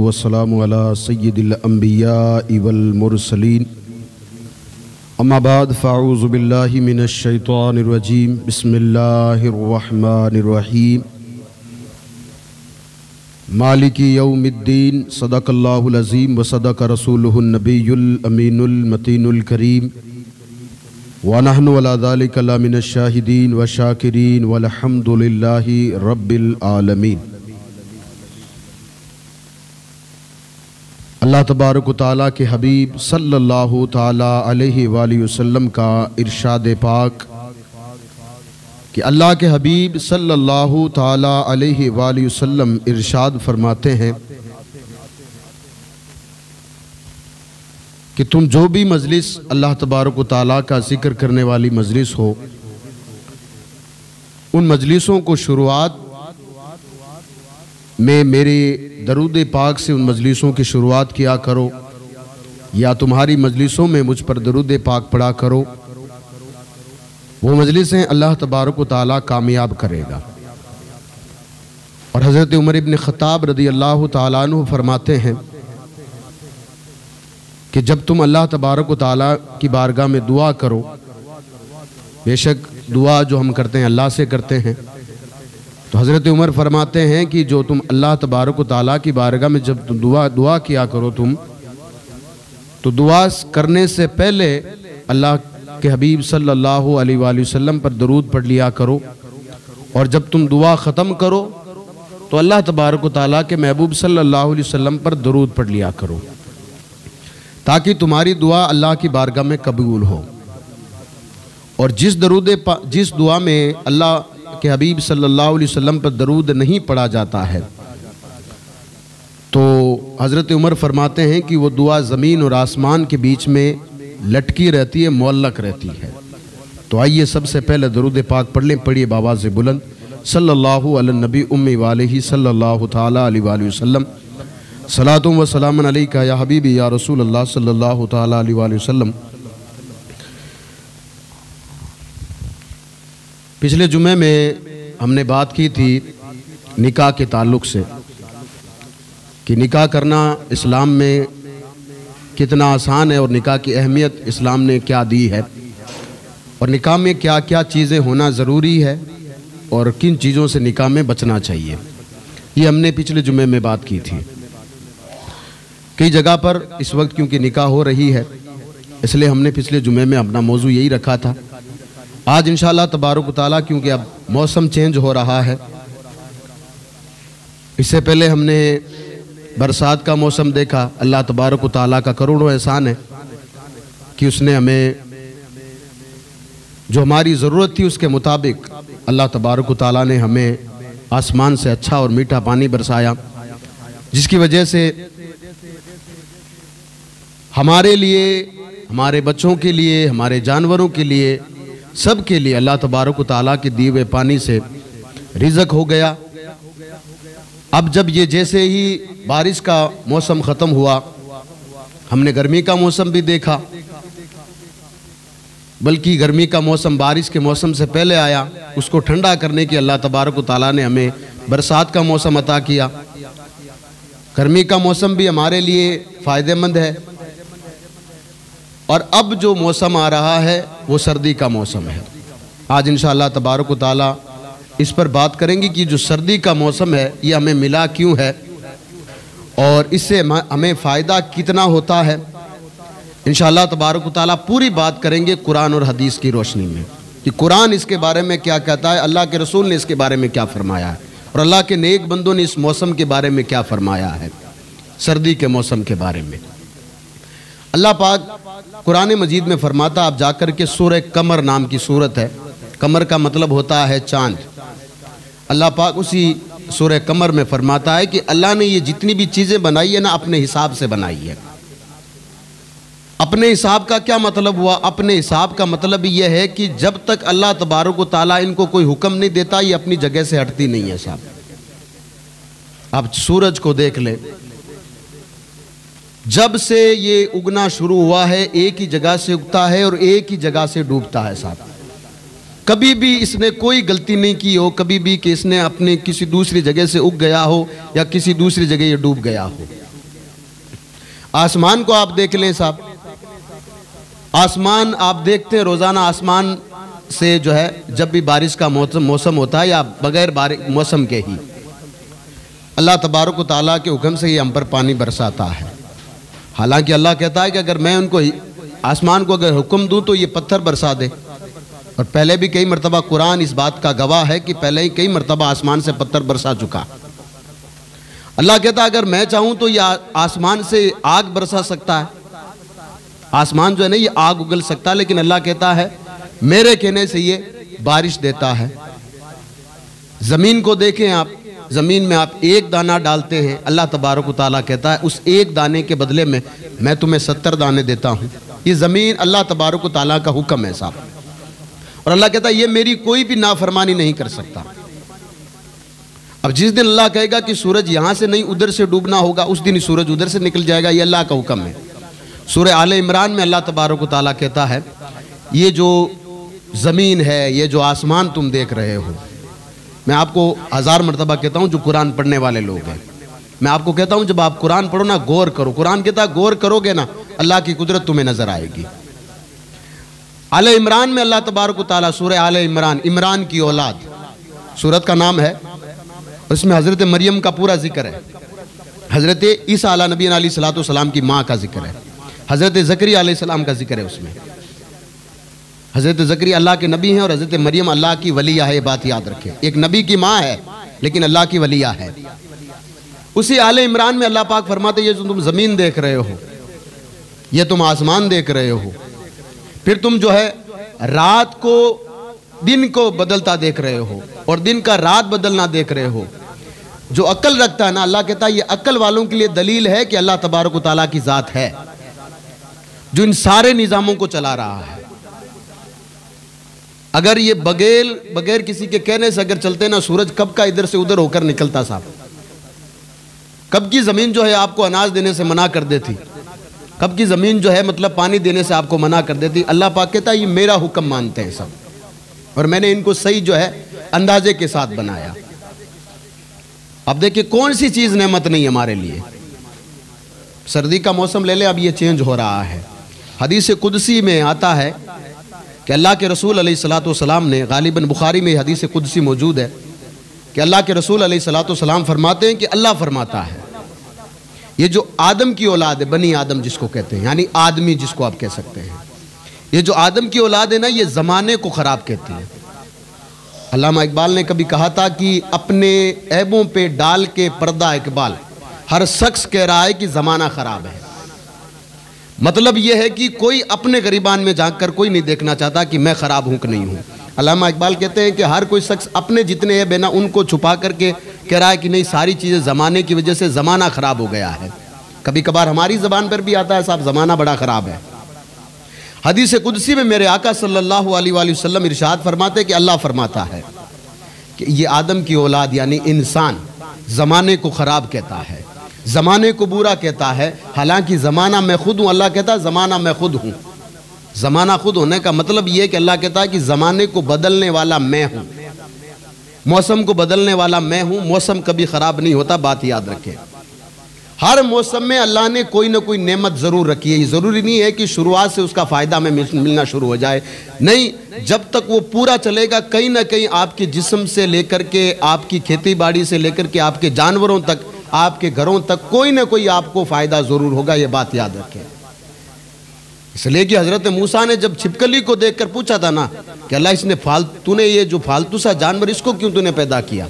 वस्सलामु अला सय्यिदिल अंबियाइ वल मुरसलीन अम्मा बाद फ़अऊज़ु बिल्लाहि मिनश शैतानिर रजीम बिस्मिल्लाहिर रहमानिर रहीम मालिकी यौमिद्दीन सदक़ल्लाहुल अज़ीम व सदक़ रसूलुहुन नबियुल अमीनुल मतीनुल करीम व नहनु अला ज़ालिका लमिनश शाहिदीन व शाकिरीन वल्हम्दुलिल्लाहि रब्बिल आलमीन। अल्लाह तबारक व तआला के हबीब सल्लल्लाहु ताला अलैहि वसल्लम का इरशाद पाक कि अल्लाह के हबीब सल्लल्लाहु ताला अलैहि वसल्लम इरशाद फरमाते हैं कि तुम जो भी मजलिस अल्लाह तबारक व तआला का जिक्र करने वाली मजलिस हो, उन मजलिसों को शुरुआत में मेरे दरूद पाक से उन मजलिसों की शुरुआत किया करो, या तुम्हारी मजलिसों में मुझ पर दरूद पाक पढ़ा करो। वो मजलिसें अल्लाह तबारक व तआला कामयाब करेगा। और हज़रत उमर इब्न ख़त्ताब रदी अल्लाह तआला अन्हु फरमाते हैं कि जब तुम अल्लाह तबारक व तआला की बारगाह में दुआ करो, बेशक दुआ जो हम करते हैं अल्लाह से करते हैं, तो हज़रत उमर फरमाते हैं कि जो तुम अल्लाह तबारक व तआला की बारगाह में जब तुम दुआ किया करो तो दुआ करने से पहले अल्लाह के हबीब सल्लल्लाहु अलैहि वसल्लम पर दरूद पढ़ लिया करो, और जब तुम दुआ ख़त्म करो तो अल्लाह तबारक व तआला के महबूब सल्लल्लाहु अलैहि वसल्लम पर दरूद पढ़ लिया करो, ताकि तुम्हारी दुआ अल्लाह की बारगाह में कबूल हो। और जिस दुआ में अल्लाह के हबीब सल्लल्लाहु अलैहि वसल्लम पर दरूद नहीं पढ़ा जाता है, तो हज़रत उमर फरमाते हैं कि वो दुआ ज़मीन और आसमान के बीच में लटकी रहती है, मुअल्लक रहती है। तो आइए सबसे पहले दरूद पाक पढ़ लें। पढ़िए बावाज़ बुलंद, सल्लल्लाहु अला नबी उम्मी वालिही सल्लल्लाहु ताला अलैहि वसल्लम, सलातुम व सलामुन अलैका या हबीबी या रसूल अल्लाह सल्लल्लाहु ताला अलैहि वसल्लम। पिछले जुमे में हमने बात की थी निकाह के ताल्लुक़ से कि निकाह करना इस्लाम में कितना आसान है और निकाह की अहमियत इस्लाम ने क्या दी है, और निकाह में क्या क्या चीज़ें होना ज़रूरी है और किन चीज़ों से निकाह में बचना चाहिए। ये हमने पिछले जुमे में बात की थी। कई जगह पर इस वक्त क्योंकि निकाह हो रही है, इसलिए हमने पिछले जुमे में अपना मौजू यही रखा था। आज इंशाअल्लाह तबारक व तआला क्योंकि अब मौसम चेंज हो रहा है, इससे पहले हमने बरसात का मौसम देखा। अल्लाह तबारक व तआला का करोड़ों एहसान है कि उसने हमें जो हमारी ज़रूरत थी उसके मुताबिक अल्लाह तबारक व तआला ने हमें आसमान से अच्छा और मीठा पानी बरसाया, जिसकी वजह से हमारे लिए, हमारे बच्चों के लिए, हमारे जानवरों के लिए, सब के लिए अल्लाह तबारक व तआला के दिए हुए पानी से रिज़्क़ हो गया। अब जब ये जैसे ही बारिश का मौसम ख़त्म हुआ, हमने गर्मी का मौसम भी देखा, बल्कि गर्मी का मौसम बारिश के मौसम से पहले आया। उसको ठंडा करने की अल्लाह तबारक व तआला ने हमें बरसात का मौसम अता किया। गर्मी का मौसम भी हमारे लिए फ़ायदेमंद है, और अब जो मौसम आ रहा है वो सर्दी का मौसम है। आज इंशाअल्लाह तबारक व तआला इस पर बात करेंगे कि जो सर्दी का मौसम है ये हमें मिला क्यों है और इससे हमें फ़ायदा कितना होता है। इंशाअल्लाह तबारक व तआला पूरी बात करेंगे कुरान और हदीस की रोशनी में कि कुरान इसके बारे में क्या कहता है, अल्लाह के रसूल ने इसके बारे में क्या फ़रमाया है, और अल्लाह के नेक बंदों ने इस मौसम के बारे में क्या फ़रमाया है, सर्दी के मौसम के बारे में। अल्लाह पाक कुरान मजीद में फरमाता, आप जाकर के सूरह कमर नाम की सूरत है, कमर का मतलब होता है चाँद। अल्लाह पाक उसी सूरह कमर में फरमाता है कि अल्लाह ने ये जितनी भी चीज़ें बनाई है ना, अपने हिसाब से बनाई है। अपने हिसाब का क्या मतलब हुआ? अपने हिसाब का मतलब यह है कि जब तक अल्लाह तबारक व तआला इनको कोई हुक्म नहीं देता, ये अपनी जगह से हटती नहीं है। साहब, आप सूरज को देख ले, जब से ये उगना शुरू हुआ है एक ही जगह से उगता है और एक ही जगह से डूबता है। साहब, कभी भी इसने कोई गलती नहीं की हो, कभी भी कि इसने अपने किसी दूसरी जगह से उग गया हो या किसी दूसरी जगह ये डूब गया हो। आसमान को आप देख लें साहब, आसमान आप देखते हैं रोज़ाना, आसमान से जो है जब भी बारिश का मौसम होता है या बगैर मौसम के ही अल्लाह तबारक व तआला के हुक्म से ये हम पर पानी बरसाता है। हालांकि अल्लाह कहता है कि अगर मैं उनको आसमान को अगर हुक्म दूं तो ये पत्थर बरसा दे। और पहले भी कई मरतबा कुरान इस बात का गवाह है कि पहले ही कई मरतबा आसमान से पत्थर बरसा चुका। अल्लाह कहता है अगर मैं चाहूं तो ये आसमान से आग बरसा सकता है, आसमान जो है ना ये आग उगल सकता है, लेकिन अल्लाह कहता है मेरे कहने से ये बारिश देता है। ज़मीन को देखें आप, ज़मीन में आप एक दाना डालते हैं, अल्लाह तबारक व तआला कहता है उस एक दाने के बदले में मैं तुम्हें 70 दाने देता हूँ। ये ज़मीन अल्लाह तबारक व तआला का हुक्म है साहब। और अल्लाह कहता है ये मेरी कोई भी नाफरमानी नहीं कर सकता। अब जिस दिन अल्लाह कहेगा कि सूरज यहाँ से नहीं उधर से डूबना होगा, उस दिन ही सूरज उधर से निकल जाएगा, ये अल्लाह का हुक्म है। सूरह आले इमरान में अल्लाह तबारक व तआला कहता है ये जो ज़मीन है, ये जो आसमान तुम देख रहे हो, मैं आपको 1000 मरतबा कहता हूँ जो कुरान पढ़ने वाले लोग हैं, मैं आपको कहता हूँ जब आप कुरान पढ़ो ना गौर करो। कुरान कहता है गौर करोगे ना अल्लाह की कुदरत तुम्हें नजर आएगी। आले इमरान में अल्लाह तबारक व तआला सूरह आले इमरान, इमरान की औलाद सूरत का नाम है, उसमें हज़रत मरियम का पूरा जिक्र है, हज़रत ईसा अला नबी अलैहिस्सलातु वस्सलाम की माँ का जिक्र है, हज़रत ज़करिया अलैहिस्सलाम का जिक्र है। उसमें हज़रत ज़करिया अल्लाह के नबी हैं और हज़रत मरियम अल्लाह की वलिया है, ये बात याद रखें। एक नबी की माँ है लेकिन अल्लाह की वलिया है। उसी आले इमरान में अल्लाह पाक फरमाते ये जो तुम ज़मीन देख रहे हो, ये तुम आसमान देख रहे हो, फिर तुम जो है रात को दिन को बदलता देख रहे हो और दिन का रात बदलना देख रहे हो। जो अक्ल रखता है ना, अल्लाह कहता है ये अक्ल वालों के लिए दलील है कि अल्लाह तबारक व तआला की ज़ात है जो इन सारे निज़ामों को चला रहा है। अगर ये बगैर किसी के कहने से अगर चलते ना, सूरज कब का इधर से उधर होकर निकलता साहब। कब की ज़मीन जो है आपको अनाज देने से मना कर देती, कब की ज़मीन जो है मतलब पानी देने से आपको मना कर देती। अल्लाह पाक कहता है ये मेरा हुक्म मानते हैं सब और मैंने इनको सही जो है अंदाजे के साथ बनाया। अब देखिए कौन सी चीज़ नेमत नहीं हमारे लिए। सर्दी का मौसम ले ले, अब ये चेंज हो रहा है। हदीस कुदसी में आता है कि अल्लाह के रसूल अलैहिस्सलातु वस्सलाम ने, गालिबन बुखारी में हदीस कुदसी मौजूद है कि अल्लाह के रसूल अलैहिस्सलातु वस्सलाम फरमाते हैं कि अल्लाह फरमाता है ये जो आदम की औलाद है, बनी आदम जिसको कहते हैं, यानी आदमी जिसको आप कह सकते हैं, ये जो आदम की औलाद है ना, ये ज़माने को ख़राब कहती है। अल्लामा इकबाल ने कभी कहा था कि अपने ऐबों पे डाल के पर्दा इकबाल, हर शख्स कह रहा है कि ज़माना ख़राब है। मतलब यह है कि कोई अपने गरीबान में झांक कर कोई नहीं देखना चाहता कि मैं ख़राब हूँ कि नहीं हूँ। अल्लामा इकबाल कहते हैं कि हर कोई शख्स अपने जितने ऐब है ना उनको छुपा करके कह रहा है कि नहीं सारी चीज़ें ज़माने की वजह से ज़माना ख़राब हो गया है। कभी कभार हमारी ज़बान पर भी आता है साहब ज़माना बड़ा ख़राब है। हदीस कुदसी में मेरे आका सल्लल्लाहु अलैहि वसल्लम इरशाद फरमाते कि अल्लाह फरमाता है कि ये आदम की औलाद यानी इंसान ज़माने को ख़राब कहता है, ज़माने को बुरा कहता है, हालांकि ज़माना मैं खुद हूँ। अल्लाह कहता है ज़माना मैं खुद हूँ। ज़माना खुद होने का मतलब ये है कि अल्लाह कहता है कि ज़माने को बदलने वाला मैं हूँ, मौसम को बदलने वाला मैं हूँ। मौसम कभी ख़राब नहीं होता, बात याद रखें। हर मौसम में अल्लाह ने कोई ना कोई नेमत ज़रूर रखी है। ये ज़रूरी नहीं है कि शुरुआत से उसका फ़ायदा हमें मिलना शुरू हो जाए, नहीं, जब तक वो पूरा चलेगा कहीं ना कहीं आपके जिस्म से लेकर के, आपकी खेती बाड़ी से लेकर के, आपके जानवरों तक, आपके घरों तक कोई ना कोई आपको फ़ायदा ज़रूर होगा, ये बात याद रखें। इसलिए कि हज़रत मूसा ने जब छिपकली को देखकर पूछा था ना कि अल्लाह इसने तूने ये जो फालतू सा जानवर इसको क्यों तूने पैदा किया,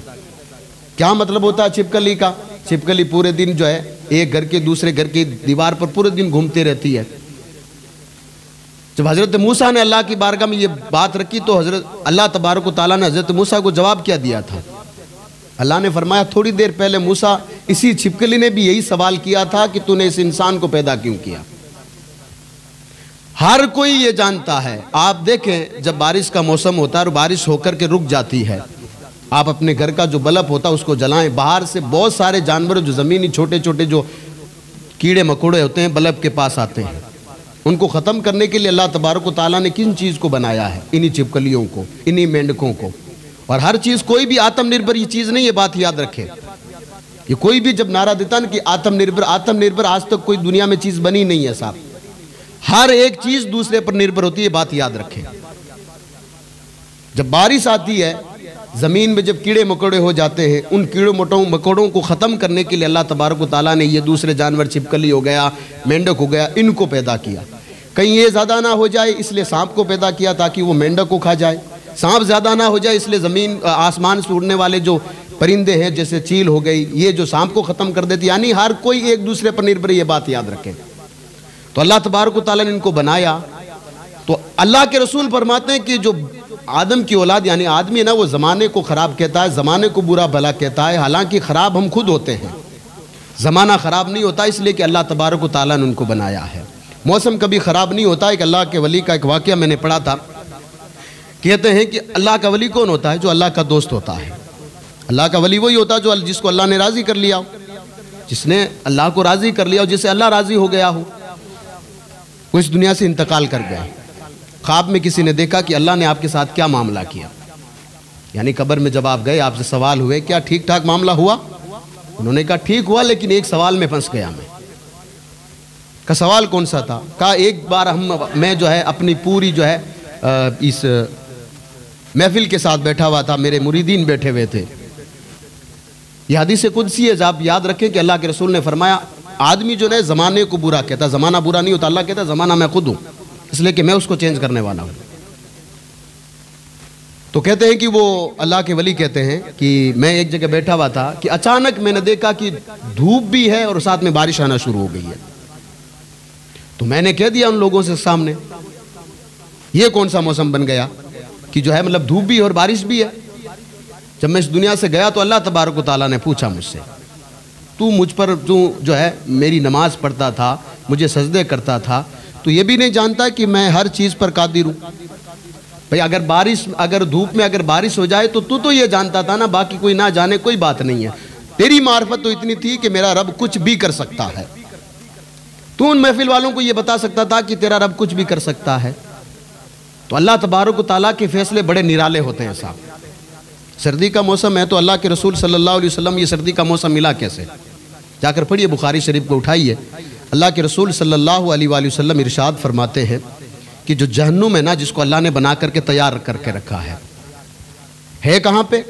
क्या मतलब होता है छिपकली का। छिपकली पूरे दिन जो है एक घर के दूसरे घर की दीवार पर पूरे दिन घूमती रहती है। जब हज़रत मूसा ने अल्लाह की बारगाह में ये बात रखी तो हज़रत अल्लाह तबारक व तआला ने हज़रत मूसा को जवाब क्या दिया था। अल्लाह ने फरमाया थोड़ी देर पहले मूसा इसी छिपकली ने भी यही सवाल किया था कि तूने इस इंसान को पैदा क्यों किया। हर कोई ये जानता है। आप देखें जब बारिश का मौसम होता है और बारिश होकर के रुक जाती है, आप अपने घर का जो बल्ब होता है उसको जलाएं। बाहर से बहुत सारे जानवर जो ज़मीनी छोटे छोटे जो कीड़े मकोड़े होते हैं बल्ब के पास आते हैं। उनको ख़त्म करने के लिए अल्लाह तबारक व तआला ने किन चीज़ को बनाया है, इन्हीं छिपकलियों को, इन्हीं मेंढकों को। और हर चीज़ कोई भी आत्मनिर्भर ये चीज़ नहीं है, बात याद रखें। ये कोई भी जब नारा देता ना कि आत्मनिर्भर आत्मनिर्भर, आज तक कोई दुनिया में चीज़ बनी नहीं है साहब। हर एक चीज़ दूसरे पर निर्भर होती है, बात याद रखें। जब बारिश आती है, ज़मीन में जब कीड़े मकोड़े हो जाते हैं, उन कीड़े मकोड़ों को ख़त्म करने के लिए अल्लाह तबारक व तआला ने ये दूसरे जानवर, छिपकली हो गया, मेंढक हो गया, इनको पैदा किया। कहीं ये ज़्यादा ना हो जाए इसलिए सांप को पैदा किया ताकि वो मेंढक को खा जाए। सांप ज़्यादा ना हो जाए इसलिए ज़मीन आसमान से उड़ने वाले जो परिंदे हैं जैसे चील हो गई, ये जो सांप को ख़त्म कर देती। यानी हर कोई एक दूसरे पर निर्भर, ये बात याद रखें। तो अल्लाह तबारक व तआला ने इनको बनाया। तो अल्लाह के रसूल फरमाते हैं कि जो आदम की औलाद यानी आदमी है ना, वो ज़माने को ख़राब कहता है, ज़माने को बुरा भला कहता है। हालांकि ख़राब हम खुद होते हैं, ज़माना ख़राब नहीं होता, इसलिए कि अल्लाह तबारक व तआला ने उनको बनाया है। मौसम कभी ख़राब नहीं होता। एक अल्लाह के वली का एक वाक़या मैंने पढ़ा था। कहते हैं कि अल्लाह का वली कौन होता है? जो अल्लाह का दोस्त होता है। अल्लाह का वली वही होता है जो जिसको अल्लाह ने राज़ी कर लिया हो, जिसने अल्लाह को राज़ी कर लिया हो, जिससे अल्लाह राज़ी हो गया हो। वो इस दुनिया से इंतकाल कर गया। ख्वाब में किसी ने देखा कि अल्लाह ने आपके साथ क्या मामला किया, यानी कब्र में जब आप गए, आपसे सवाल हुए क्या ठीक ठाक मामला हुआ? उन्होंने कहा ठीक हुआ, लेकिन एक सवाल में फंस गया मैं। का सवाल कौन सा था? कहा एक बार मैं जो है अपनी पूरी जो है इस महफिल के साथ बैठा हुआ था, मेरे मुरीदीन बैठे हुए थे। यह हदीस कुदसी है, आप याद रखें कि अल्लाह के रसूल ने फरमाया आदमी जो है ज़माने को बुरा कहता, ज़माना बुरा नहीं होता। अल्लाह कहता ज़माना मैं खुद हूँ, इसलिए कि मैं उसको चेंज करने वाला हूँ। तो कहते हैं कि वो अल्लाह के वली कहते हैं कि मैं एक जगह बैठा हुआ था कि अचानक मैंने देखा कि धूप भी है और साथ में बारिश आना शुरू हो गई है। तो मैंने कह दिया उन लोगों से सामने, ये कौन सा मौसम बन गया कि जो है मतलब धूप भी और बारिश भी है। जब मैं इस दुनिया से गया तो अल्लाह तबारक व तआला ने पूछा मुझसे, तू मुझ पर जो है मेरी नमाज पढ़ता था, मुझे सजदे करता था, तो ये भी नहीं जानता कि मैं हर चीज़ पर कादिर हूँ? भाई अगर धूप में अगर बारिश हो जाए तो तू तो ये जानता था ना, बाकी कोई ना जाने कोई बात नहीं है। तेरी मार्फत तो इतनी थी कि मेरा रब कुछ भी कर सकता है। तू उन महफिल वालों को ये बता सकता था कि तेरा रब कुछ भी कर सकता है। तो अल्लाह तबारक व तआला के फैसले बड़े निराले होते हैं साहब। सर्दी का मौसम है तो अल्लाह के रसूल सल्लल्लाहु अलैहि वसल्लम ये सर्दी का मौसम मिला कैसे? जाकर पढ़िए, बुखारी शरीफ को उठाइए। अल्लाह के रसूल सल्लल्लाहु अलैहि वसल्लम इरशाद फरमाते हैं कि जो जहन्नुम है ना, जिसको अल्लाह ने बना करके तैयार करके रखा है कहाँ पे?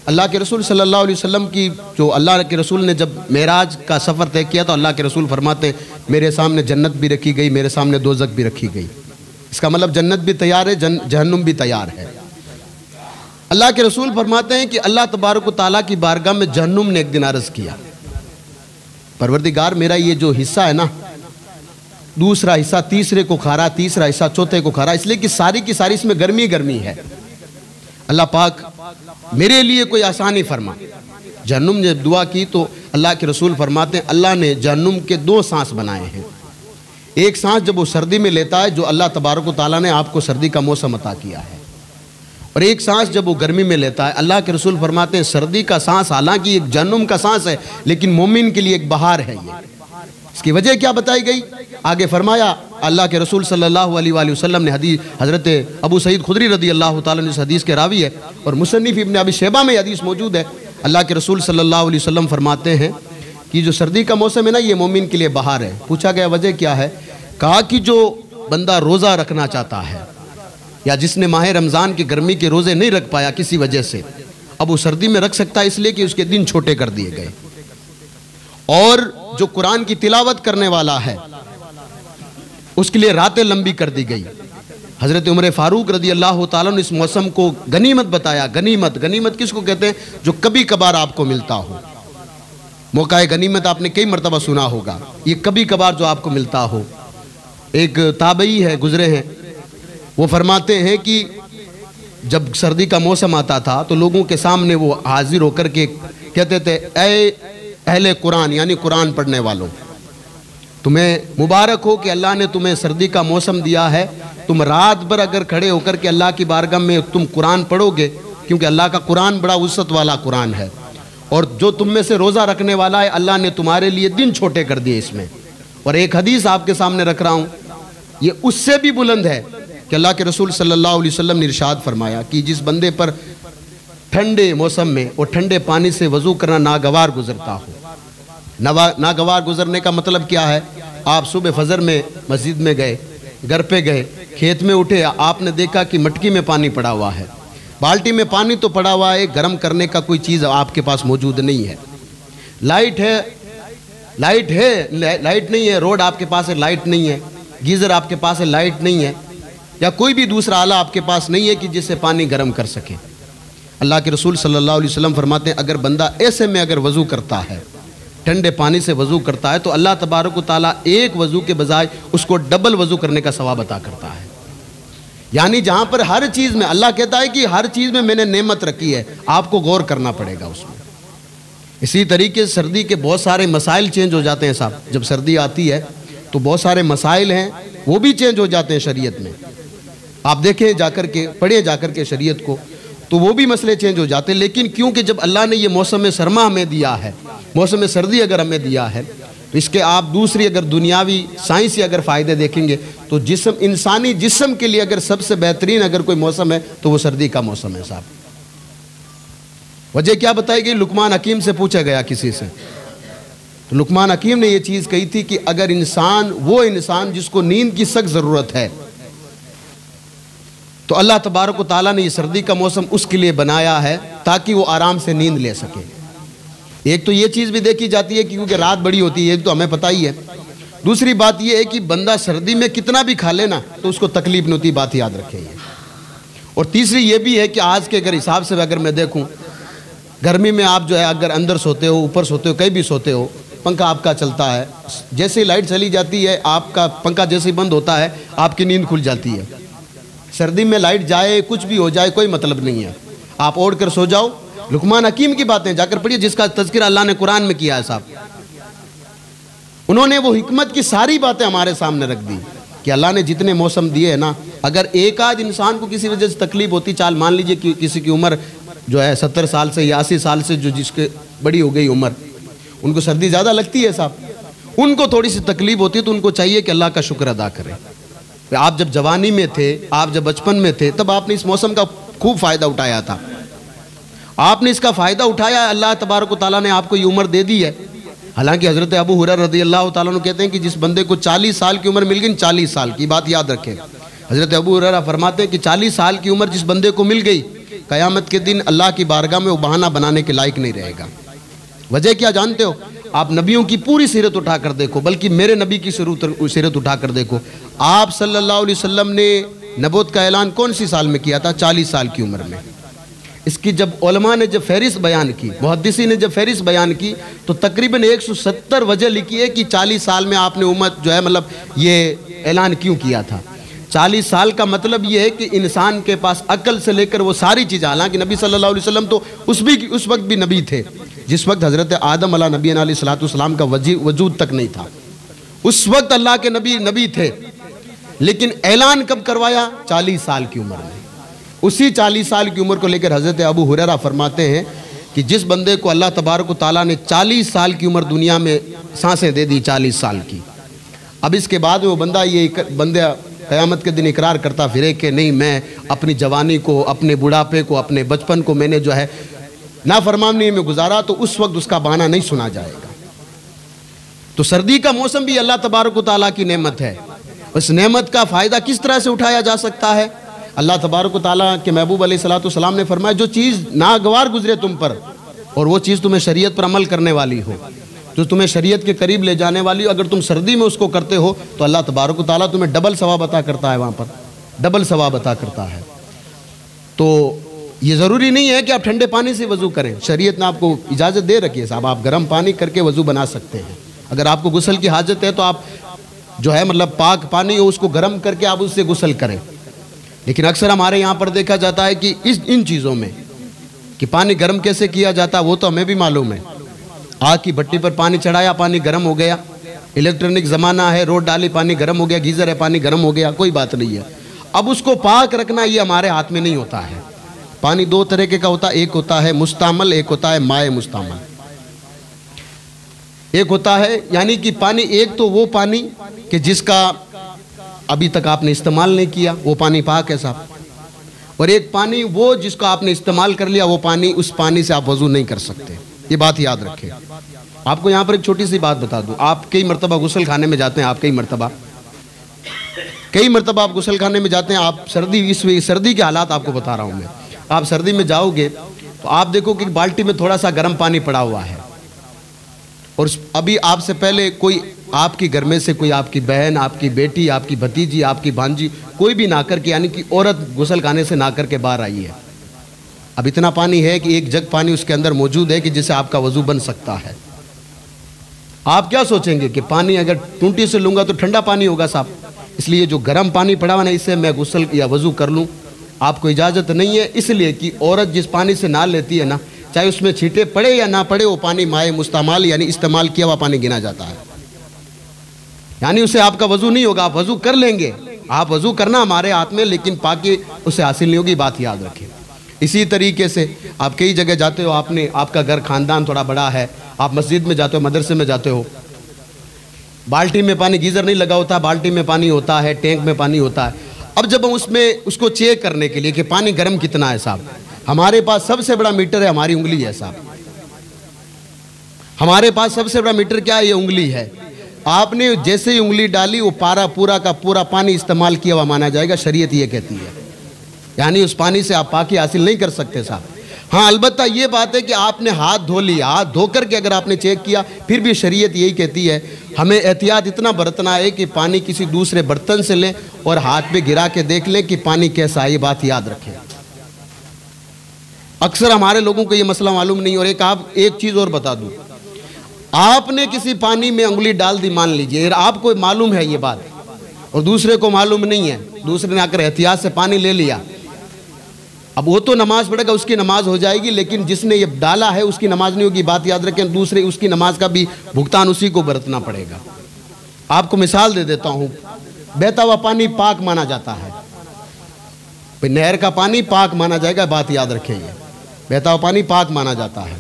अल्लाह के रसूल सल्लल्लाहु अलैहि वसल्लम की जो अल्लाह के रसूल ने जब मेराज का सफ़र तय किया तो अल्लाह के रसूल फरमाते हैं मेरे सामने जन्नत भी रखी गई, मेरे सामने दोज़ख भी रखी गई। इसका मतलब जन्नत भी तैयार है, जहन्नुम भी तैयार है। अल्लाह के रसूल फरमाते हैं कि अल्लाह तबारक व तआला की बारगाह में जहन्नुम ने एक दिन अर्ज़ किया, परवरदिगार मेरा ये जो हिस्सा है ना, दूसरा हिस्सा तीसरे को खा रहा, तीसरा हिस्सा चौथे को खा रहा, इसलिए कि सारी की सारी इसमें गर्मी गर्मी है। अल्लाह पाक मेरे लिए कोई आसानी फरमा। जहन्नुम ने दुआ की तो अल्लाह के रसूल फरमाते हैं अल्लाह ने जहन्नुम के दो सांस बनाए हैं। एक सांस जब वो सर्दी में लेता है, जो अल्लाह तबारक व तआला ने आपको सर्दी का मौसम अता किया है, और एक सांस जब वो गर्मी में लेता है। अल्लाह के रसूल फरमाते हैं सर्दी का सांस हालांकि एक जहन्नुम का सांस है, लेकिन मोमिन के लिए एक बहार है। ये इसकी वजह क्या बताई गई? आगे फरमाया अल्लाह के रसूल सल्लल्लाहु अलैहि वसल्लम ने हदीस हज़रत अबू सईद खुदरी रदी अल्लाह ताला इस हदीस के रावी है और मुसन्निफ इब्न अबी शैबा में हदीस मौजूद है। अल्लाह के रसूल सल्लल्लाहु अलैहि वसल्लम फरमाते हैं कि जो सर्दी का मौसम है ना, ये मोमिन के लिए बहार है। पूछा गया वजह क्या है? कहा कि जो बंदा रोज़ा रखना चाहता है या जिसने माह रमज़ान की गर्मी के रोज़े नहीं रख पाया किसी वजह से, अब वो सर्दी में रख सकता है, इसलिए कि उसके दिन छोटे कर दिए गए। और जो कुरान की तिलावत करने वाला है उसके लिए रातें लंबी कर दी गई। हज़रत उमर फ़ारूक रदी अल्लाह ताला ने इस मौसम को गनीमत बताया। गनीमत किसको कहते हैं? जो कभी कभार आपको मिलता हो। मौका गनीमत आपने कई मरतबा सुना होगा, ये कभी कभार जो आपको मिलता हो। एक ताबई है, गुजरे हैं, वो फरमाते हैं कि जब सर्दी का मौसम आता था तो लोगों के सामने वो हाजिर होकर के कहते थे ऐ अहले कुरान, यानी कुरान पढ़ने वालों, तुम्हें मुबारक हो कि अल्लाह ने तुम्हें सर्दी का मौसम दिया है। तुम रात भर अगर खड़े होकर के अल्लाह की बारगाह में तुम कुरान पढ़ोगे, क्योंकि अल्लाह का कुरान बड़ा उस्सत वाला कुरान है, और जो तुम में से रोज़ा रखने वाला है अल्लाह ने तुम्हारे लिए दिन छोटे कर दिए इसमें। और एक हदीस आपके सामने रख रहा हूँ, ये उससे भी बुलंद है कि अल्लाह के रसूल सल्लल्लाहु अलैहि वसल्लम ने इरशाद फरमाया कि जिस बंदे पर ठंडे मौसम में और ठंडे पानी से वज़ू करना नागवार गुजरता हो। नागवार गुजरने का मतलब क्या है? आप सुबह फजर में मस्जिद में गए, घर पे गए, खेत में उठे, आपने देखा कि मटकी में पानी पड़ा हुआ है, बाल्टी में पानी तो पड़ा हुआ है, गर्म करने का कोई चीज़ आपके पास मौजूद नहीं है। लाइट नहीं है, रोड आपके पास है, लाइट नहीं है, गीज़र आपके पास है, लाइट नहीं है, या कोई भी दूसरा आला आपके पास नहीं है कि जिससे पानी गर्म कर सके। अल्लाह के रसूल सल्लल्लाहु अलैहि वसल्लम फरमाते हैं, अगर बंदा ऐसे में अगर वज़ू करता है, ठंडे पानी से वज़ू करता है, तो अल्लाह तबारक व तआला एक वज़ू के बजाय उसको डबल वज़ू करने का सवाब अता करता है। यानी जहाँ पर हर चीज़ में अल्लाह कहता है कि हर चीज़ में मैंने नेमत रखी है, आपको गौर करना पड़ेगा उसमें। इसी तरीके से सर्दी के बहुत सारे मसाइल चेंज हो जाते हैं साहब। जब सर्दी आती है तो बहुत सारे मसाइल हैं, वो भी चेंज हो जाते हैं शरीयत में। आप देखें जाकर के, पढ़ें जाकर के शरीयत को, तो वो भी मसले चेंज हो जाते हैं। लेकिन क्योंकि जब अल्लाह ने ये मौसम सरमा हमें दिया है, मौसम सर्दी अगर हमें दिया है, तो इसके आप दूसरी अगर दुनियावी साइंसी अगर फ़ायदे देखेंगे तो जिस्म, इंसानी जिस्म के लिए अगर सबसे बेहतरीन अगर कोई मौसम है तो वो सर्दी का मौसम है साहब। वजह क्या बताई गई? लुकमान हकीम से पूछा गया किसी से, तो लुकमान हकीम ने ये चीज़ कही थी कि अगर इंसान, वो इंसान जिसको नींद की सख्त ज़रूरत है, तो अल्लाह तबारक व तआला ने ये सर्दी का मौसम उसके लिए बनाया है ताकि वो आराम से नींद ले सके। एक तो ये चीज़ भी देखी जाती है कि क्योंकि रात बड़ी होती है, एक तो हमें पता ही है। दूसरी बात ये है कि बंदा सर्दी में कितना भी खा लेना तो उसको तकलीफ नहीं होती, बात याद रखें ये। और तीसरी ये भी है कि आज के अगर हिसाब से अगर मैं देखूं, गर्मी में आप जो है अगर अंदर सोते हो, ऊपर सोते हो, कहीं भी सोते हो, पंखा आपका चलता है, जैसे ही लाइट चली जाती है, आपका पंखा जैसे ही बंद होता है आपकी नींद खुल जाती है। सर्दी में लाइट जाए, कुछ भी हो जाए, कोई मतलब नहीं है, आप ओढ़ कर सो जाओ। लुकमान हकीम की बातें जाकर पढ़िए, जिसका तज़किरा अल्लाह ने कुरान में किया है साहब। उन्होंने वो हिकमत की सारी बातें हमारे सामने रख दी कि अल्लाह ने जितने मौसम दिए हैं ना, अगर एक आध इंसान को किसी वजह से तकलीफ होती, चाल मान लीजिए कि किसी की उम्र जो है 70 साल से या 80 साल से जो जिसके बड़ी हो गई उम्र, उनको सर्दी ज़्यादा लगती है साहब, उनको थोड़ी सी तकलीफ होती है, तो उनको चाहिए कि अल्लाह का शुक्र अदा करें। आप जब जवानी में थे, आप जब बचपन में थे, तब आपने इस मौसम का खूब फ़ायदा उठाया था, आपने इसका फ़ायदा उठाया, अल्लाह तबारक व तआला ने आपको ये उम्र दे दी है। हालांकि हज़रत अबू हुरैरा रज़ियल्लाहु तआला अन्हु कहते हैं कि जिस बंदे को 40 साल की उम्र मिल गई, 40 साल की बात याद रखें, हज़रत अबू हुरैरा फरमाते हैं कि 40 साल की उम्र जिस बंदे को मिल गई, क़यामत के दिन अल्लाह की बारगाह में वो बहाना बनाने के लायक नहीं रहेगा। वजह क्या जानते हो? आप नबियों की पूरी सीरत उठा कर देखो, बल्कि मेरे नबी की सीरत उठा कर देखो। आप सल्लल्लाहु अलैहि वसल्लम ने नबूवत का ऐलान कौन सी साल में किया था? 40 साल की उम्र में। इसकी जब उलमा ने जब फहरिस्त बयान की, मुहद्दिसी ने जब फहरिस्त बयान की, तो तकरीबन 170 वजह लिखी है कि 40 साल में आपने उम्मत जो है मतलब ये ऐलान क्यों किया था। 40 साल का मतलब ये है कि इंसान के पास अकल से लेकर वो सारी चीज़ें, हालांकि नबी सल्लल्लाहु अलैहि वसल्लम तो उस वक्त भी नबी थे जिस वक्त हज़रत आदम अला नबी अलैहिस्सलाम का वजूद तक नहीं था, उस वक्त अल्लाह के नबी थे, लेकिन ऐलान कब करवाया? 40 साल की उम्र में। उसी 40 साल की उम्र को लेकर हज़रत अबू हुरैरा फरमाते हैं कि जिस बंदे को अल्लाह तबारक व तआला ने 40 साल की उम्र दुनिया में सांसें दे दी, 40 साल की, अब इसके बाद वो बंदा क़यामत के दिन इकरार करता फिरे कि नहीं, मैं अपनी जवानी को, अपने बुढ़ापे को, अपने बचपन को मैंने जो है नाफरमानी में गुजारा, तो उस वक्त उसका बहाना नहीं सुना जाएगा। तो सर्दी का मौसम भी अल्लाह तबारक व तआला की नेमत है। उस नेमत का फ़ायदा किस तरह से उठाया जा सकता है? अल्लाह तबारक व तआला के महबूब अलैहिस्सलाम ने फरमाया, जो चीज़ नागवार गुजरे तुम पर और वो चीज़ तुम्हें शरीयत पर अमल करने वाली हो, जो तुम्हें शरीयत के करीब ले जाने वाली हो, अगर तुम सर्दी में उसको करते हो तो अल्लाह तबारक व तआला तुम्हें डबल सवाब अता करता है, वहाँ पर डबल सवाब अता करता है। तो ये ज़रूरी नहीं है कि आप ठंडे पानी से वज़ू करें, शरीयत ने आपको इजाज़त दे रखी है साहब, आप गर्म पानी करके वज़ू बना सकते हैं। अगर आपको गुस्ल की हाजत है तो आप जो है मतलब पाक पानी हो उसको गर्म करके आप उससे गुस्ल करें। लेकिन अक्सर हमारे यहाँ पर देखा जाता है कि इन चीज़ों में कि पानी गर्म कैसे किया जाता है वो तो हमें भी मालूम है। आग की भट्टी पर पानी चढ़ाया, पानी गर्म हो गया, इलेक्ट्रॉनिक ज़माना है, रोड डाली, पानी गर्म हो गया, गीज़र है, पानी गर्म हो गया, कोई बात नहीं है। अब उसको पाक रखना ये हमारे हाथ में नहीं होता है। पानी दो तरीके का होता है, एक होता है मुस्तामल, एक होता है माए मुस्तामल। एक होता है यानी कि पानी, एक तो वो पानी कि जिसका अभी तक आपने इस्तेमाल नहीं किया, वो पानी पाक है साहब। और एक पानी वो जिसको आपने इस्तेमाल कर लिया, वो पानी, उस पानी से आप वजू नहीं कर सकते। ये बात याद रखें। आपको यहाँ पर एक छोटी सी बात बता दूँ, आप कई मरतबा गुस्ल खाने में जाते हैं, आप कई मरतबा आप गुस्ल खाने में जाते हैं, आप सर्दी के हालात आपको बता रहा हूँ मैं। आप सर्दी में जाओगे तो आप देखो कि बाल्टी में थोड़ा सा गर्म पानी पड़ा हुआ है, और अभी आपसे पहले कोई आपके घर में से कोई आपकी बहन, आपकी बेटी, आपकी भतीजी, आपकी भांजी, कोई भी ना करके, यानी कि औरत गुस्ल खाने से ना करके बाहर आई है। अब इतना पानी है कि एक जग पानी उसके अंदर मौजूद है कि जिससे आपका वजू बन सकता है। आप क्या सोचेंगे कि पानी अगर टूंटी से लूँगा तो ठंडा पानी होगा साहब, इसलिए जो गर्म पानी पड़ा हुआ ना, इससे मैं गुस्ल या वजू कर लूँ, आपको इजाज़त नहीं है। इसलिए कि औरत जिस पानी से नहा लेती है ना, चाहे उसमें छींटे पड़े या ना पड़े, वो पानी माए मुस्तमाल यानी इस्तेमाल किया हुआ पानी गिना जाता है, यानी उससे आपका वजू नहीं होगा। आप वजू कर लेंगे, आप वजू करना हमारे हाथ में, लेकिन पाकी उससे हासिल नहीं होगी, बात याद रखें। इसी तरीके से आप कई जगह जाते हो, आपका घर खानदान थोड़ा बड़ा है, आप मस्जिद में जाते हो, मदरसे में जाते हो, बाल्टी में पानी, गीज़र नहीं लगा होता, बाल्टी में पानी होता है, टैंक में पानी होता है। अब जब हम उसको चेक करने के लिए कि पानी गर्म कितना है साहब, हमारे पास सबसे बड़ा मीटर है, हमारी उंगली है साहब। हमारे पास सबसे बड़ा मीटर क्या है? ये उंगली है। आपने जैसे ही उंगली डाली, वो पूरा का पूरा पानी इस्तेमाल किया हुआ माना जाएगा, शरीयत ये कहती है। यानी उस पानी से आप पाकी हासिल नहीं कर सकते साहब। हाँ, अलबत्ता ये बात है कि आपने हाथ धो लिया, हाथ धो करके अगर आपने चेक किया, फिर भी शरीयत यही कहती है हमें एहतियात इतना बरतना है कि पानी किसी दूसरे बर्तन से लें और हाथ पे गिरा के देख लें कि पानी कैसा है। ये बात याद रखें। अक्सर हमारे लोगों को ये मसला मालूम नहीं। और एक चीज़ और बता दूँ, आपने किसी पानी में उंगली डाल दी, मान लीजिए, आपको मालूम है ये बात और दूसरे को मालूम नहीं है, दूसरे ने आकर एहतियात से पानी ले लिया, अब वो तो नमाज पढ़ेगा, उसकी नमाज हो जाएगी, लेकिन जिसने ये डाला है उसकी नमाज नहीं होगी। बात याद रखें, दूसरे उसकी नमाज का भी भुगतान उसी को बरतना पड़ेगा। आपको मिसाल दे देता हूँ, बहता हुआ पानी पाक माना जाता है, भाई नहर का पानी पाक माना जाएगा, बात याद रखें, ये बहता हुआ पानी पाक माना जाता है।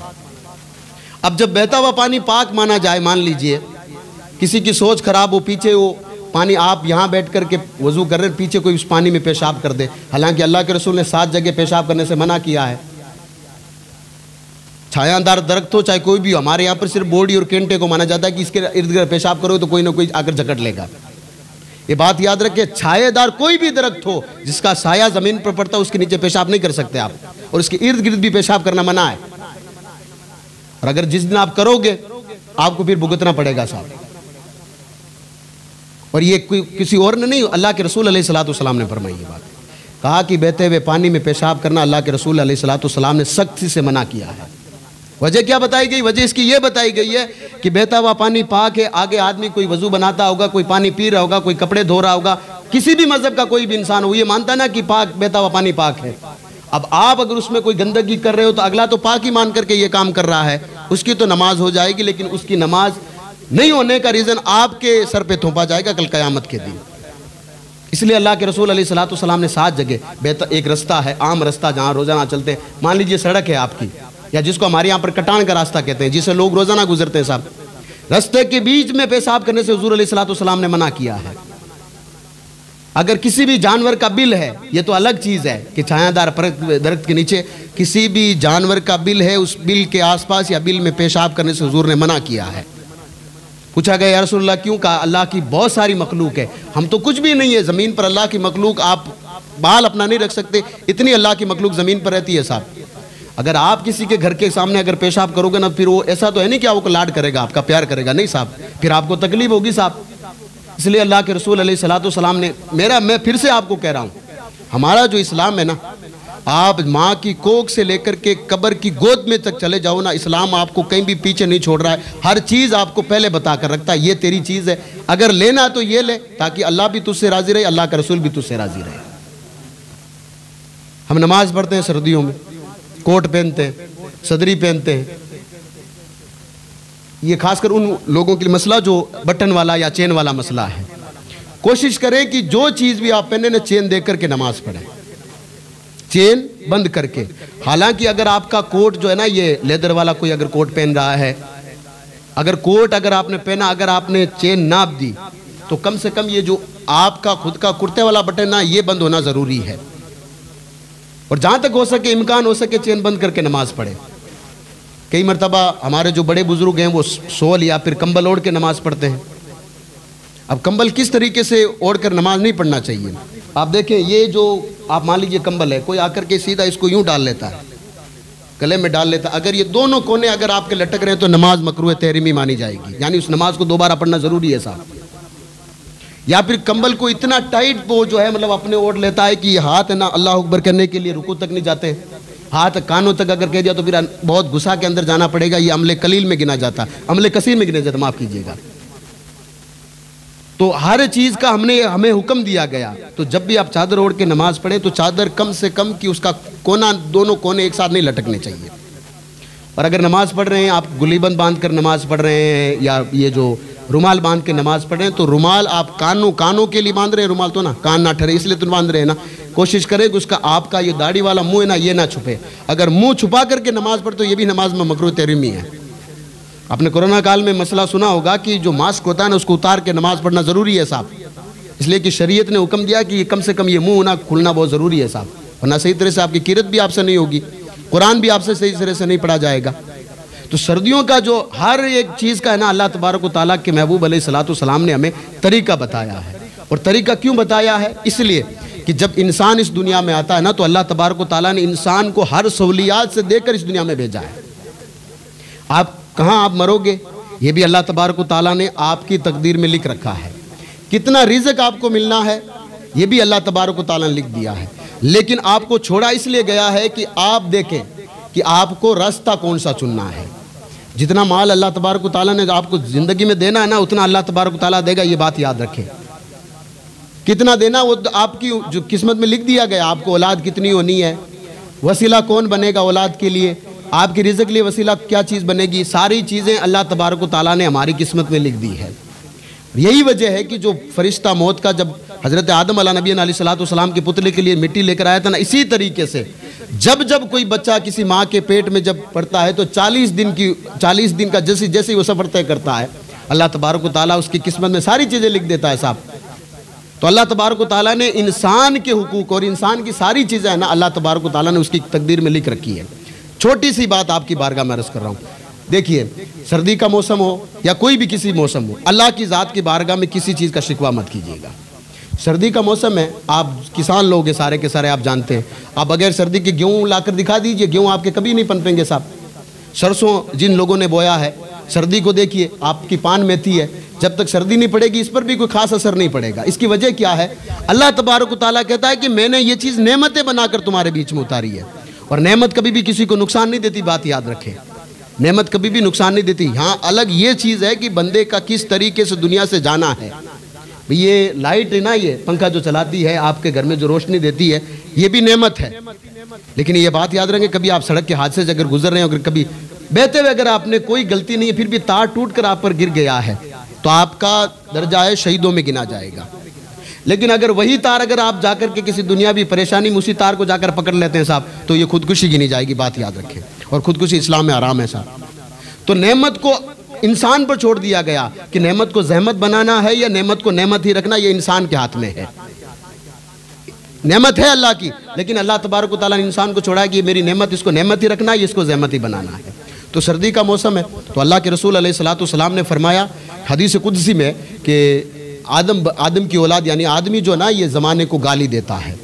अब जब बहता हुआ पानी पाक माना जाए, मान लीजिए किसी की सोच खराब हो, पीछे वो पानी आप यहाँ बैठ कर के वज़ू कर रहे, पीछे कोई उस पानी में पेशाब कर दे, हालांकि अल्लाह के रसूल ने 7 जगह पेशाब करने से मना किया है। छायादार दरख्त हो चाहे कोई भी हो, हमारे यहाँ पर सिर्फ बोर्डी और केंटे को माना जाता है कि इसके इर्द गिर्द पेशाब करो तो कोई ना कोई आकर जकड़ लेगा। ये बात याद रखें, छायादार कोई भी दरख्त हो जिसका साया ज़मीन पर पड़ता है, उसके नीचे पेशाब नहीं कर सकते आप, और उसके इर्द गिर्द भी पेशाब करना मना है। और अगर जिस दिन आप करोगे आपको फिर भुगतना पड़ेगा साहब। और ये किसी और ने नहीं, अल्लाह के रसूल अलैहिस्सलाम ने फरमाई ये बात, कहा कि बहते हुए पानी में पेशाब करना अल्लाह के रसूल अलैहिस्सलाम ने सख्ती से मना किया है। वजह क्या बताई गई? वजह इसकी ये बताई गई है कि बहता हुआ पानी पाक है, आगे आदमी कोई वजू बनाता होगा, कोई पानी पी रहा होगा, कोई कपड़े धो रहा होगा, किसी भी मजहब का कोई भी इंसान हो, ये मानता ना कि पाक बहता हुआ पानी पाक है। अब आप अगर उसमें कोई गंदगी कर रहे हो तो अगला तो पाक ही मान करके ये काम कर रहा है, उसकी तो नमाज हो जाएगी, लेकिन उसकी नमाज नहीं होने का रीज़न आपके सर पे थोपा जाएगा कल क़यामत के दिन। इसलिए अल्लाह के रसूल अलैहिस्सलाम ने 7 जगह, एक रास्ता है, आम रास्ता जहाँ रोज़ाना चलते हैं, मान लीजिए सड़क है आपकी, या जिसको हमारे यहाँ पर कटान का रास्ता कहते हैं, जिसे लोग रोज़ाना गुजरते हैं साहब, रास्ते के बीच में पेशाब करने से हुज़ूर अलैहिस्सलाम ने मना किया है। अगर किसी भी जानवर का बिल है, ये तो अलग चीज़ है कि छायादार दरख्त के नीचे किसी भी जानवर का बिल है, उस बिल के आसपास या बिल में पेशाब करने से हुज़ूर ने मना किया है। पूछा गया, या रसूलल्लाह क्यों? कहा अल्लाह की बहुत सारी मखलूक है, हम तो कुछ भी नहीं है, ज़मीन पर अल्लाह की मखलूक, आप बाल अपना नहीं रख सकते, इतनी अल्लाह की मखलूक ज़मीन पर रहती है साहब। अगर आप किसी के घर के सामने अगर पेशाब करोगे ना, फिर वो ऐसा तो है नहीं कि आपको लाड करेगा, आपका प्यार करेगा, नहीं साहब, फिर आपको तकलीफ होगी साहब। इसलिए अल्लाह के रसूल अलैहिस्सलाम ने, मैं फिर से आपको कह रहा हूँ, हमारा जो इस्लाम है ना, आप माँ की कोख से लेकर के कब्र की गोद में तक चले जाओ ना, इस्लाम आपको कहीं भी पीछे नहीं छोड़ रहा है, हर चीज़ आपको पहले बता कर रखता है, ये तेरी चीज़ है, अगर लेना तो ये ले, ताकि अल्लाह भी तुझसे राज़ी रहे, अल्लाह का रसूल भी तुझसे राज़ी रहे। हम नमाज पढ़ते हैं सर्दियों में, कोट पहनते हैं, सदरी पहनते हैं, ये खासकर उन लोगों के लिए मसला जो बटन वाला या चेन वाला मसला है। कोशिश करें कि जो चीज़ भी आप पहने ना, चेन देख करके नमाज पढ़ें, चेन बंद करके। हालांकि अगर आपका कोट जो है ना, ये लेदर वाला कोई अगर कोट पहन रहा है, अगर कोट अगर आपने पहना, अगर आपने चेन नाप दी, तो कम से कम ये जो आपका खुद का कुर्ते वाला बटन ना, ये बंद होना ज़रूरी है। और जहाँ तक हो सके, इम्कान हो सके, चैन बंद करके नमाज पढ़े। कई मरतबा हमारे जो बड़े बुजुर्ग हैं वो सोल या फिर कंबल ओढ़ के नमाज पढ़ते हैं। अब कंबल किस तरीके से ओढ़ कर नमाज नहीं पढ़ना चाहिए। आप देखें, ये जो आप मान लीजिए कंबल है, कोई आकर के सीधा इसको यूं डाल लेता है, गले में डाल लेता है। अगर ये दोनों कोने अगर आपके लटक रहे हैं तो नमाज मकरूह तहरीमी मानी जाएगी, यानी उस नमाज को दोबारा पढ़ना ज़रूरी है साहब। या फिर कंबल को इतना टाइट वो जो है मतलब अपने ओढ़ लेता है कि हाथ है ना अल्लाह अकबर करने के लिए रुकू तक नहीं जाते, हाथ कानों तक अगर कह दिया तो फिर बहुत गुस्सा के अंदर जाना पड़ेगा। ये अमले कलील में गिना जाता, अमले कसीर में गिना जाता, माफ़ कीजिएगा। तो हर चीज़ का हमें हुक्म दिया गया। तो जब भी आप चादर ओढ़ के नमाज पढ़े तो चादर कम से कम कि उसका कोना, दोनों कोने एक साथ नहीं लटकने चाहिए। और अगर नमाज पढ़ रहे हैं आप गुलीबंद बांध कर नमाज पढ़ रहे हैं या ये जो रुमाल बांध के नमाज पढ़ रहे हैं, तो रुमाल आप कानों के लिए बांध रहे हैं, रुमाल तो ना कान ना ठहरे इसलिए तो बांध रहे हैं ना। कोशिश करें कि उसका आपका ये दाढ़ी वाला मुंह है ना, ये ना छुपे। अगर मुंह छुपा करके नमाज पढ़े तो ये भी नमाज में मकरूह तहरीमी है। आपने कोरोना काल में मसला सुना होगा कि जो मास्क होता है ना उसको उतार के नमाज पढ़ना ज़रूरी है साहब, इसलिए कि शरीयत ने हुक्म दिया कि कम से कम ये मुंह ना खुलना बहुत ज़रूरी है साहब, वरना सही तरह से आपकी किरत भी आपसे नहीं होगी, कुरान भी आपसे सही तरह से नहीं पढ़ा जाएगा। तो सर्दियों का जो हर एक चीज़ का है ना, अल्लाह तबारक व तआला के महबूब अलैहिस्सलाम ने हमें तरीका बताया है। और तरीका क्यों बताया है? इसलिए कि जब इंसान इस दुनिया में आता है ना तो अल्लाह तबारक व तआला ने इंसान को हर सहूलियात से देकर इस दुनिया में भेजा है। आप कहाँ आप मरोगे ये भी अल्लाह तबारक व तआला ने आपकी तकदीर में लिख रखा है। कितना रिज़्क आपको मिलना है ये भी अल्लाह तबारक व तआला ने लिख दिया है। लेकिन आपको छोड़ा इसलिए गया है कि आप देखें कि आपको रास्ता कौन सा चुनना है। जितना माल अल्लाह तबारक व तआला ने आपको ज़िंदगी में देना है ना, उतना अल्लाह तबारक व तआला देगा, ये बात याद रखें। कितना देना वो आपकी जो किस्मत में लिख दिया गया। आपको औलाद कितनी होनी है, वसीला कौन बनेगा औलाद के लिए, आपकी रिज़्क के लिए वसीला क्या चीज़ बनेगी, सारी चीज़ें अल्लाह तबारक व तआला ने हमारी किस्मत में लिख दी है। यही वजह है कि जो फरिश्ता मौत का जब हज़रत आदम अलैहिस्सलाम के पुतले के लिए मिट्टी लेकर आया था ना, इसी तरीके से जब जब कोई बच्चा किसी माँ के पेट में जब पड़ता है तो 40 दिन का जैसे जैसे वो सफ़र तय करता है, अल्लाह तबारक व तआला उसकी किस्मत में सारी चीज़ें लिख देता है साहब। तो अल्लाह तबारक व तआला ने इंसान के हुकूक और इंसान की सारी चीज़ें है ना, अल्लाह तबारक व तआला ने उसकी तकदीर में लिख रखी है। छोटी सी बात आपकी बारगाह में अर्ज़ कर रहा हूँ। देखिए, सर्दी का मौसम हो या कोई भी किसी मौसम हो, अल्लाह की ज़ात की बारगाह में किसी चीज़ का शिकवा मत कीजिएगा। सर्दी का मौसम है, आप किसान लोग हैं सारे के सारे, आप जानते हैं। आप बगैर सर्दी के गेहूँ लाकर दिखा दीजिए, गेहूँ आपके कभी नहीं पनपेंगे साहब। सरसों जिन लोगों ने बोया है, सर्दी को देखिए, आपकी पान मेथी है, जब तक सर्दी नहीं पड़ेगी इस पर भी कोई खास असर नहीं पड़ेगा। इसकी वजह क्या है? अल्लाह तबारक व तआला कहता है कि मैंने ये चीज़ नेमतें बनाकर तुम्हारे बीच में उतारी है। और नेमत कभी भी किसी को नुकसान नहीं देती, बात याद रखें। नेमत कभी भी नुकसान नहीं देती। हाँ, अलग ये चीज़ है कि बंदे का किस तरीके से दुनिया से जाना है। ये लाइट है ना, ये पंखा जो चलाती है, आपके घर में जो रोशनी देती है, ये भी नेमत है। लेकिन ये बात याद रखें, कभी आप सड़क के हादसे से अगर गुजर रहे हैं, अगर कभी बहते हुए अगर आपने कोई गलती नहीं है फिर भी तार टूट कर आप पर गिर गया है तो आपका दर्जा है शहीदों में गिना जाएगा। लेकिन अगर वही तार अगर आप जाकर के किसी दुनियावी परेशानी में उसी तार को जाकर पकड़ लेते हैं साहब, तो ये खुदकुशी गिनी जाएगी, बात याद रखें। और खुदकुशी इस्लाम में हराम है साहब। तो नेमत को इंसान पर छोड़ दिया गया कि नेमत को जहमत बनाना है या नेमत को नेमत ही रखना, ये इंसान के हाथ में है। नेमत है अल्लाह की, लेकिन अल्लाह तबारक व तआला ने इंसान को छोड़ा कि मेरी नेमत, इसको नेमत ही रखना है, इसको जहमत ही बनाना है। तो सर्दी का मौसम है, तो अल्लाह के रसूल अलैहिस्सलाम ने फरमाया हदीस कुदसी में कि आदम की औलाद यानी आदमी जो ना, ये ज़माने को गाली देता है।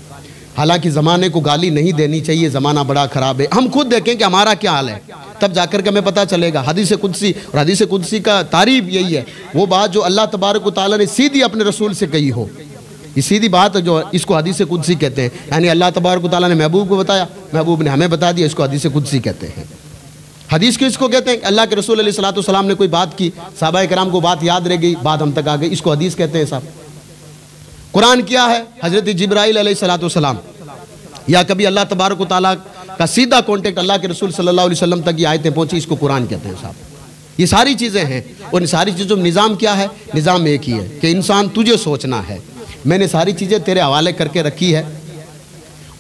हालांकि ज़माने को गाली नहीं देनी चाहिए, ज़माना बड़ा ख़राब है। हम खुद देखें कि हमारा क्या हाल है, तब जाकर के हमें पता चलेगा। हदीस कुदसी, और हदीस कुदसी का तारीफ यही है, वो बात जो अल्लाह तबारक व तआला ने सीधी अपने रसूल से कही हो, ये सीधी बात जो इसको हदीस कुदसी कहते हैं। यानी अल्लाह तबारक व तआला ने महबूब को बताया, महबूब ने हमें बता दिया, इसको हदीस कुदसी कहते हैं। हदीस किसको कहते हैं? अल्लाह के रसूल अलैहिस्सलाम ने कोई बात की, सहाबाए किराम को बात याद रह गई, बात हम तक आ गई, इसको हदीस कहते हैं साहब। कुरान क्या है? हज़रत जिब्राइल अलैहिस्सलाम, या कभी अल्लाह तबारक व तआला का सीधा कॉन्टेक्ट अल्लाह के रसूल सल्लल्लाहु अलैहि वसल्लम तक ये आयतें पहुंची, इसको कुरान कहते हैं साहब। ये सारी चीज़ें हैं, और इन सारी चीज़ों में निज़ाम क्या है? निज़ाम एक ही है कि इंसान तुझे सोचना है, मैंने सारी चीज़ें तेरे हवाले करके रखी है।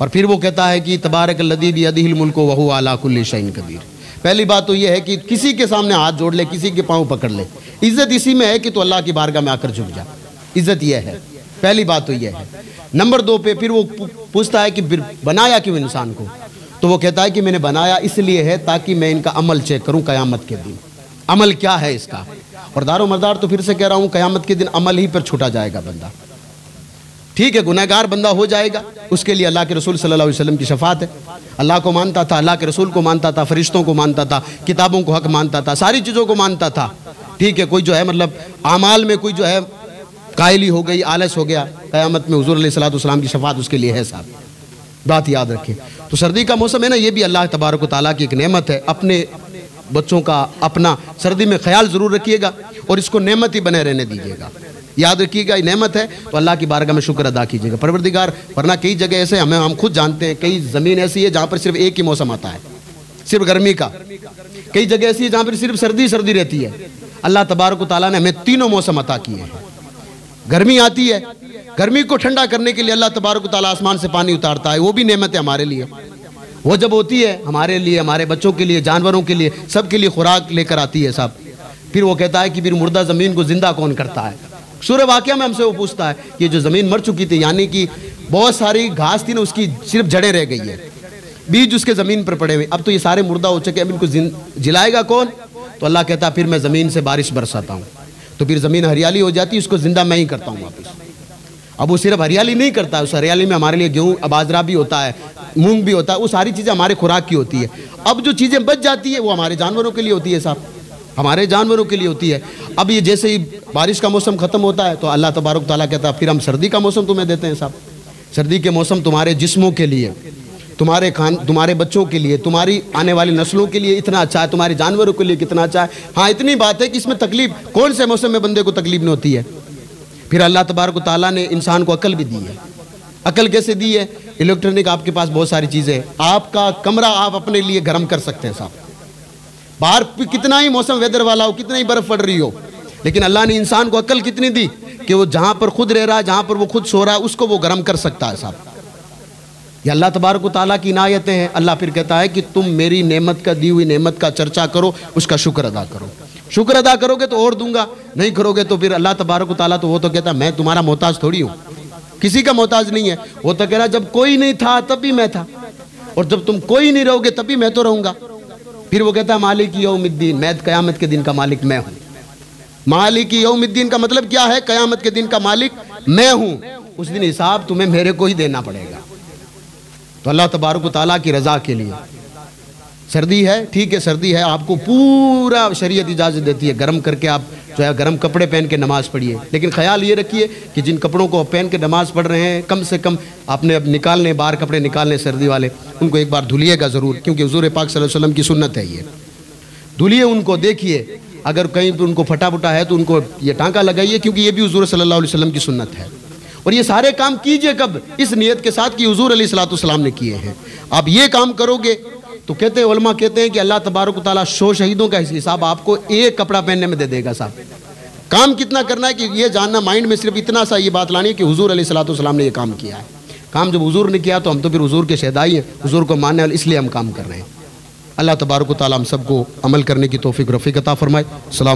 और फिर वो कहता है कि तबारकल्लज़ी बियदिहिल मुल्कु व हुवा अला कुल्लि शैइन क़दीर। पहली बात तो ये है कि किसी के सामने हाथ जोड़ ले, किसी के पाँव पकड़ ले, इज़्ज़त इसी में है कि तो अल्लाह की बारगाह में आकर झुक जा, इज़्ज़त यह है। पहली बात तो यह है। नंबर 2 पे फिर वो पूछता है कि फिर बनाया क्यों इंसान को? तो वो कहता है कि मैंने बनाया इसलिए है ताकि मैं इनका अमल चेक करूं क़यामत के दिन, अमल क्या है इसका। और दारो मदार तो फिर से कह रहा हूं, क़यामत के दिन अमल ही पर छूटा जाएगा बंदा। ठीक है, गुनहगार बंदा हो जाएगा, उसके लिए अल्लाह के रसूल सल्लल्लाहु अलैहि वसल्लम की शफात है। अल्लाह को मानता था, अल्लाह के रसूल को मानता था, फरिश्तों को मानता था, किताबों को हक मानता था, सारी चीज़ों को मानता था। ठीक है, कोई जो है मतलब आमाल में कोई जो है कायली हो गई, आलस हो गया, क़यामत में हुज़ूर अलैहिस्सलातु वस्सलाम की शफात उसके लिए है साहब, बात याद रखें। तो सर्दी का मौसम है ना, ये भी अल्लाह तबारक व तआला की एक नेमत है। अपने बच्चों का अपना सर्दी में ख्याल ज़रूर रखिएगा और इसको नेमत ही बने रहने दीजिएगा। याद रखिएगा ये नेमत है, तो अल्लाह की बारगाह में शुक्र अदा कीजिएगा परवरदिगार। वरना कई जगह ऐसे हम खुद जानते हैं, कई ज़मीन ऐसी है जहाँ पर सिर्फ एक ही मौसम आता है, सिर्फ गर्मी का। कई जगह ऐसी है जहाँ पर सिर्फ सर्दी सर्दी रहती है। अल्लाह तबारक व तआला ने हमें तीनों मौसम अता किए हैं। गर्मी आती है, गर्मी को ठंडा करने के लिए अल्लाह तबारक व तआला आसमान से पानी उतारता है, वो भी नेमत है हमारे लिए। वो जब होती है हमारे लिए, हमारे बच्चों के लिए, जानवरों के लिए, सब के लिए खुराक लेकर आती है साहब। फिर वो कहता है कि फिर मुर्दा ज़मीन को ज़िंदा कौन करता है? सूरह वाक़िया में हमसे वो पूछता है कि जो ज़मीन मर चुकी थी, यानी कि बहुत सारी घास थी ना, उसकी सिर्फ जड़ें रह गई है, बीज उसके ज़मीन पर पड़े हुए, अब तो ये सारे मुर्दा हो चुके, अब इनको जिलाएगा कौन? तो अल्लाह कहता है फिर मैं ज़मीन से बारिश बरसाता हूँ, तो फिर ज़मीन हरियाली हो जाती है, उसको ज़िंदा मैं ही करता हूँ वापस। अब वो सिर्फ हरियाली नहीं करता है, उस हरियाली में हमारे लिए गेहूँ बाजरा भी होता है, मूंग भी होता है, वो सारी चीज़ें हमारे खुराक की होती है। अब जो चीज़ें बच जाती है वो हमारे जानवरों के लिए होती है साहब, हमारे जानवरों के लिए होती है। अब ये जैसे ही बारिश का मौसम ख़त्म होता है तो अल्लाह तबारक तआला कहता है फिर हम सर्दी का मौसम तुम्हें देते हैं साहब। सर्दी के मौसम तुम्हारे जिस्मों के लिए, तुम्हारे बच्चों के लिए, तुम्हारी आने वाली नस्लों के लिए इतना अच्छा है, तुम्हारे जानवरों के लिए कितना अच्छा है। हाँ, इतनी बात है कि इसमें तकलीफ, कौन से मौसम में बंदे को तकलीफ नहीं होती है? फिर अल्लाह तबारक तआला ने इंसान को अकल भी दी है। अकल कैसे दी है? इलेक्ट्रॉनिक आपके पास बहुत सारी चीज़ें हैं, आपका कमरा आप अपने लिए गर्म कर सकते हैं साहब। बाहर कितना ही मौसम वेदर वाला हो, कितना ही बर्फ़ पड़ रही हो, लेकिन अल्लाह ने इंसान को अकल कितनी दी कि वो जहाँ पर खुद रह रहा है, जहाँ पर वो खुद सो रहा है, उसको वो गर्म कर सकता है साहब। ये अल्लाह तबारक व तआला की इनायतें हैं। अल्लाह फिर कहता है कि तुम मेरी नेमत का, दी हुई नेमत का चर्चा करो, उसका शुक्र अदा करो। शुक्र अदा करोगे तो और दूंगा, नहीं करोगे तो फिर अल्लाह तबारक व तआला तो वो तो कहता है मैं तुम्हारा मोहताज थोड़ी हूँ, किसी का मोहताज नहीं है। वो तो कह रहा जब कोई नहीं था तब भी मैं था, और जब तुम कोई नहीं रहोगे तब भी मैं तो रहूँगा। फिर वो कहता है मालिक यौमिद्दीन, मैं क़यामत के दिन का मालिक मैं हूँ। मालिक यौमिद्दीन का मतलब क्या है? क़यामत के दिन का मालिक मैं हूँ। उस दिन हिसाब तुम्हें मेरे को ही देना पड़ेगा। तो अल्लाह तबारक व तआला की रज़ा के लिए सर्दी है, ठीक है, सर्दी है, आपको पूरा शरीयत इजाज़त देती है गर्म करके आप जो है गर्म कपड़े पहन के नमाज़ पढ़िए। लेकिन ख्याल ये रखिए कि जिन कपड़ों को पहन के नमाज़ पढ़ रहे हैं, कम से कम आपने अब निकालने, बाहर कपड़े निकालने सर्दी वाले, उनको एक बार धुलिएगा ज़रूर, क्योंकि हुज़ूर पाक सल्लल्लाहु अलैहि वसल्लम की सुन्नत है ये। धुलिए उनको, देखिए अगर कहीं पर उनको फटा फटा है तो उनको ये टाँका लगाइए, क्योंकि ये भी हुज़ूर सल्लल्लाहु अलैहि वसल्लम की सुन्नत है। और ये सारे काम कीजिए कब? इस नियत के साथ कि हुज़ूर अलैहिस्सलातु वस्सलाम ने किए हैं। आप ये काम करोगे तो कहते हैं उलमा कहते हैं कि अल्लाह तबारक व तआला 100 शहीदों का हिसाब आपको एक कपड़ा पहनने में दे देगा साहब। काम कितना करना है कि ये जानना, माइंड में सिर्फ इतना सा ये बात लानी है कि हुज़ूर अलैहिस्सलातु वस्सलाम ने ये काम किया है। काम जब हुज़ूर ने किया तो हम तो फिर हुज़ूर के शहदाई हैं, हुज़ूर को मानने वाले, इसलिए हम काम कर रहे हैं। अल्लाह तबारक व तआला हम सबको अमल करने की तौफीक रफ़ीक अता फरमाए। सलाम।